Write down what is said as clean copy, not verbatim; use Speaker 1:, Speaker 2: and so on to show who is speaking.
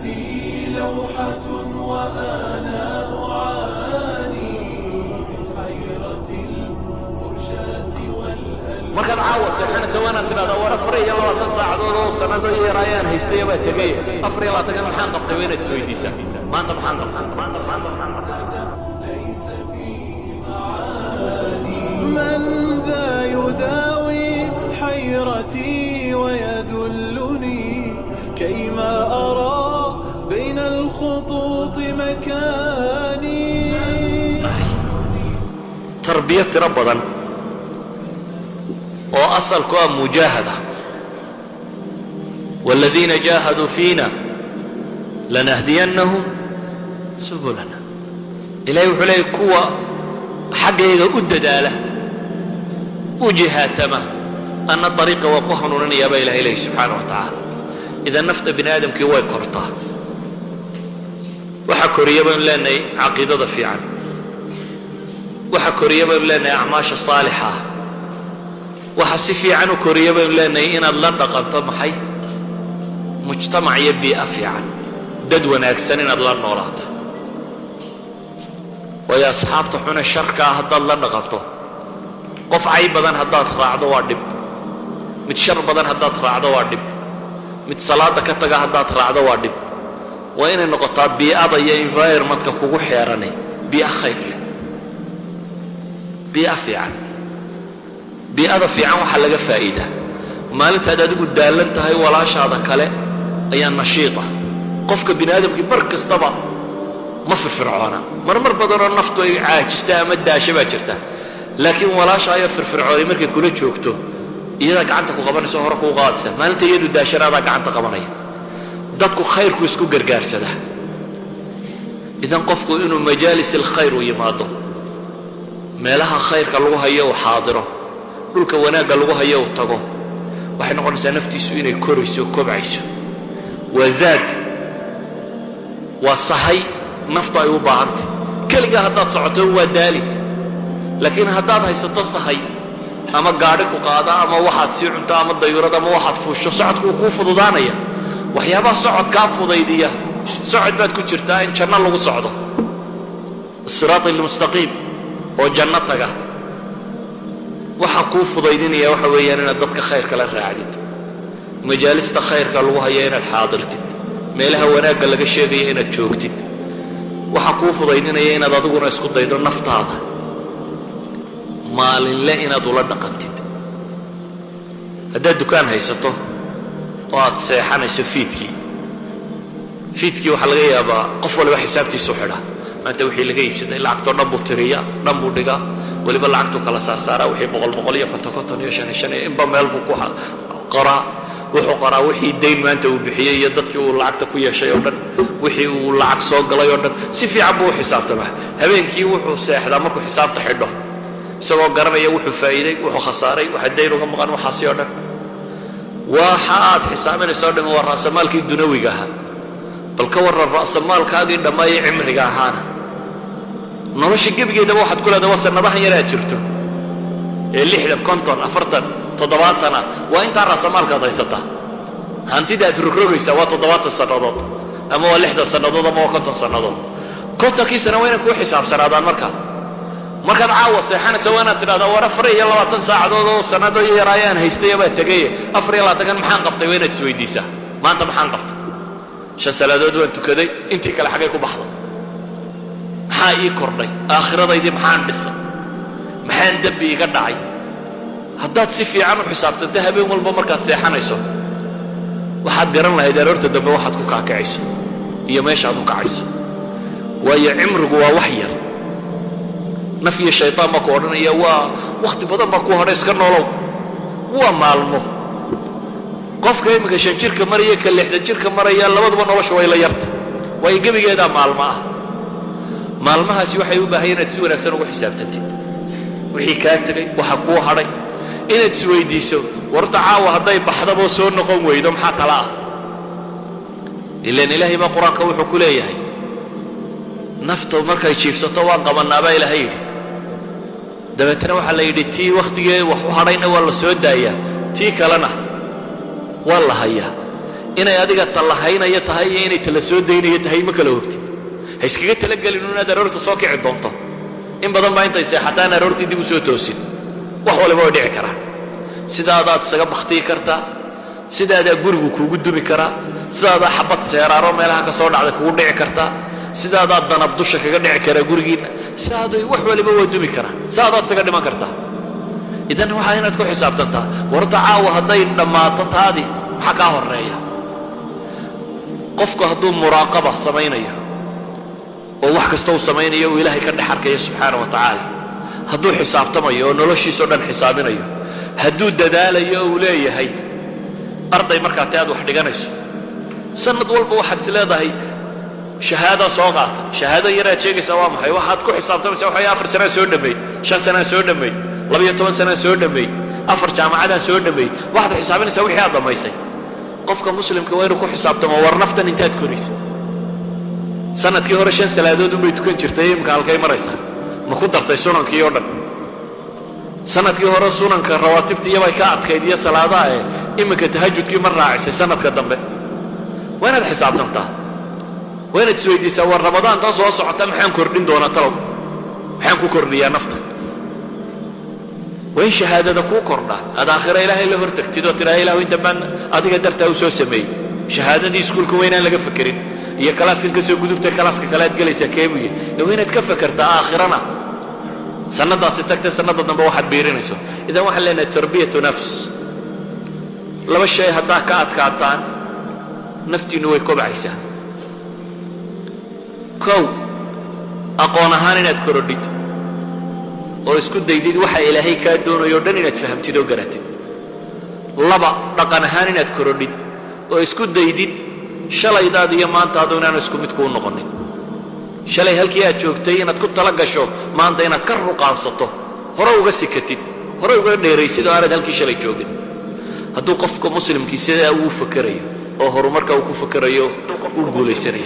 Speaker 1: لوحة وأنا أعاني من حيرة الفرشاة والألوان.
Speaker 2: markaad caawa seexana sawaanaad tidhahdaa war 24 saacadood oo sanado yarayaan haystay baa tegay 24 maxaan qabtay inaad isweydiisaa maanta maxaan qabtay
Speaker 1: ليس في معاني من ذا يداوي حيرتي ويدلني كيما أرى بين الخطوط مكاني.
Speaker 2: تربية ربضا وأصل كوا مجاهدة والذين جاهدوا فينا لنهدينهم سبلنا إلهي وحلي كوا حقيقة أدداله وجهاتما أن الطريق وقهن يا إلهي سبحانه وتعالى إذا نفت بن آدم كي واي كرطه waxa koriya baan leenahay aqeedada fiican waxa koriya baan leenahay acmaasha saalixa waxa si fiican u koriya baan leenahay inaad la dhaqanto maxay mujtamac iyo bii'o fiican dad wanaagsan inaad la noolaato way asxaabta xuna sharka haddaad la dhaqanto qof cay badan haddaad raacdo waa dhib mid shar badan haddaad raacdo waa dhib mid salaada ka taga haddaad raacdo waa dhib waa inay noqotaa bii'ada iyo environmentka kugu xeeranay bii'o khayr leh bii'o fiican bii'ada fiican waxaa laga faa'iidaa maalintaad adigu daalan tahay walaashaada kale ayaa nashiita qofka bini aadamkii mar kastaba ma firfircoona marmar badanoo naftu ay caajista ama daasha baa jirta laakiin walaasha ayaa firfircoonay markay kula joogto iyadaa gacanta ku qabanayso hore kuu qaadaysa maalinta iyadu daashanaadaa gacanta qabanaya dadku khayrku isku gargaarsada idan qofku inuu majaalis alkhayr u yimaado meelaha khayrka lagu hayo uu xaadiro dhulka wanaagga lagu hayo uu tago waxay noqonaysaa naftiisu inay korayso kobcayso waa zaad waa sahay naftu ay u baahantay keligaa haddaad socoto waa daali laakiin haddaad haysato sahay ama gaadhi ku qaada ama waxaad sii cunto ama dayurad ama waxaad fuusho socodku uu kuu fududaanaya waxyaabaha socodkaa fudaydiya socod baad ku jirtaa in janno lagu socdo الصراط المستقيم oo janno taga waxa kuu fudaydinaya waxa weeyaan inaad dadka khayrka la raacdid majaalista khayrka lagu hayo inaad xaadirtid meelaha wanaagga laga sheegayo inaad joogtid waxa kuu fudaydinaya inaad adiguna isku daydo naftaada maalinle inaad ula dhaqantid haddaad dukaan haysato oo aad seexanayso fiidkii waxaa laga yaabaa qof waliba xisaabtiisu xidha maanta wixii laga iibsaday lacagtoo dhan buu tiriya dhan buu dhigaa waliba lacagtuu kala saarsaaraa wixii boqol iyo konton iyo shan inba meel buu ku qoraa wuxuu qoraa wixii dayn maanta uu bixiyey iyo dadkii uu lacagta ku yeeshay oo dhan wixii uu lacag soo galay oo dhan si fiican buu u xisaabtamaa habeenkii wuxuu seexdaa markuu xisaabta xidho isagoo garanaya wuxuu faa'iiday wuxuu khasaaray waxa dayn uga maqan waxaasi oo dhan waxa aad xisaabinayso dhan waa raasamaalkii dunawiga ahaa bal ka warran raasamaalkaagii dhammaayay cimriga ahaana nolosha gebigeedaba waxaad ku leedahay waa sanadahan yar aad jirto ee 60 50 40 70 waa intaa raasamaalkaad haysataa hantida aad rogrogaysaa waa 70 sannadood ama waa 60 sannadood ama waa 50 sannadood kontonkii sano waa inay ku xisaabsanaadaan markaad caawa seexanaysa waa inaad tidhahdaa war 24 saacadood oo sanado yarayaan haystay baa tegay 24 maxaan qabtay waa inaad isweydiisaa maanta maxaan qabtay 5 salaadood waan tukaday intii kale xagee ku baxday maxaa ii kordhay aakhiradaydii maxaan dhisay maxaan dambi iga dhacay haddaad si fiican u xisaabtanto habeen walba markaad seexanayso waxaad garan lahayd aroorta dambe waxaad ku kaakacayso iyo meeshaad u kacayso waayo cimrigu waa wax yar naf iyo shaytaan baa ku odhanaya waa wakhti badan baa ku hodhay iska noolow waa maalmo qofka imika 5 jirka maraya ka 6 jirka maraya labaduba nolosha way la yarta way gebigeeda maalmo ah maalmahaasi waxay u baahan inaad si wanaagsan ugu xisaabtantid wixii kaa tagay waxa kuu hadhay inaad isweydiiso warta caawa hadday baxdaba soo noqon weydo maxaa kala ah ilaan ilaahay baa quraanka wuxuu ku leeyahay nafta markay jiifsato waan qabanaabaa ilaahay yidhi dabeetana waxaa la yidhi tii wakhtigee wax u hadhayna waa la soo daayaa tii kalena waa la hayaa inay adiga talahaynaya tahay iyo inay tala soo daynaya tahay ma kala hogtid ha iskaga talagelin inaad aroorta soo kici doonto in badan baa intay seexataan aroortii dib u soo toosin wax waliba way dhici karaan sidaadaad isaga baktiyi kartaa sidaadaa gurigu kuugu dumi karaa sidaadaa xabad seeraaro meelaha ka soo dhacda kugu dhici kartaa sidaadaa danab dusha kaga dhici karaa gurigiinna sidaaday wax waliba waa dumi karaa sidaadaad isaga dhiman kartaa idan waxaa inaad ku xisaabtantaa warta caawa hadday dhammaato taadii maxaa kaa horeeya qofku hadduu muraaqaba samaynayo oo wax kasta uu samaynayo uu ilaahay ka dhex arkayo subxaana wa tacaala hadduu xisaabtamayo oo noloshiisao dhan xisaabinayo hadduu dadaalayo uu leeyahay arday markaa te aad wax dhiganayso sanad walba waxaad is leedahay shahaada soo qaata shahaada yaraad sheegaysaa waa maxay waxaad ku xisaabtamaysaa waxay 4 sanaa soo dhameey 5 sanaa soo dhameey 12 sanaa soo dhameey 4 jaamacadaan soo dhameey waxaad xisaabinaysaa wixii aad dhamaysay qofka muslimka waa inuu ku xisaabtamo war naftan intaad korisay sanadkii hore 5 salaadood unbay tukan jirtay imka halkay maraysaa ma ku dartay sunankii oo dhan sanadkii hore sunanka rawaatibta iyo bay ka adkayd iyo salaadaha imika tahajjudkii ma raacisay sanadka dambe waa inaad xisaabtantaa waa inaad isweydiisaa war ramadaan tan soo socota maxaan kordhin doonaa talow maxaan ku kordhiyaa nafta waa in shahaadada kuu kordhaa aad aakhira ilaahay la hortagtid oo tidhaha ilaahu inta baan adiga dartaa u soo sameeyey shahaadadii iskuulka waa inaan laga fekerin iyo kalaaskan ka soo gudubtay kalaaska kale aad gelaysaa keebuye waa inaad ka fekertaa aakhirana sanadaasi tagtay sanada dambe waxaad biirinayso idan waxaan leenahay tarbiyatu nafs laba shay haddaa ka adkaataan naftiinu way kobcaysaa kow aqoon ahaan inaad korodhid oo isku daydid waxa ilaahay kaa doonayo dhan inaad fahamtid oo garatid laba dhaqan ahaan inaad korodhid oo isku daydid shalaydaada iyo maantaadu inaan isku mid kuu noqonin shalay halkii aad joogtay inaad ku tala gasho maanta inaad ka ruqaansato hore uga sikatid hore uga dheeraysid oo aanad halkii shalay joogin hadduu qofka muslimkii sidaa uu fakerayo oo horumarka uu ku fakerayo uu guulaysanayo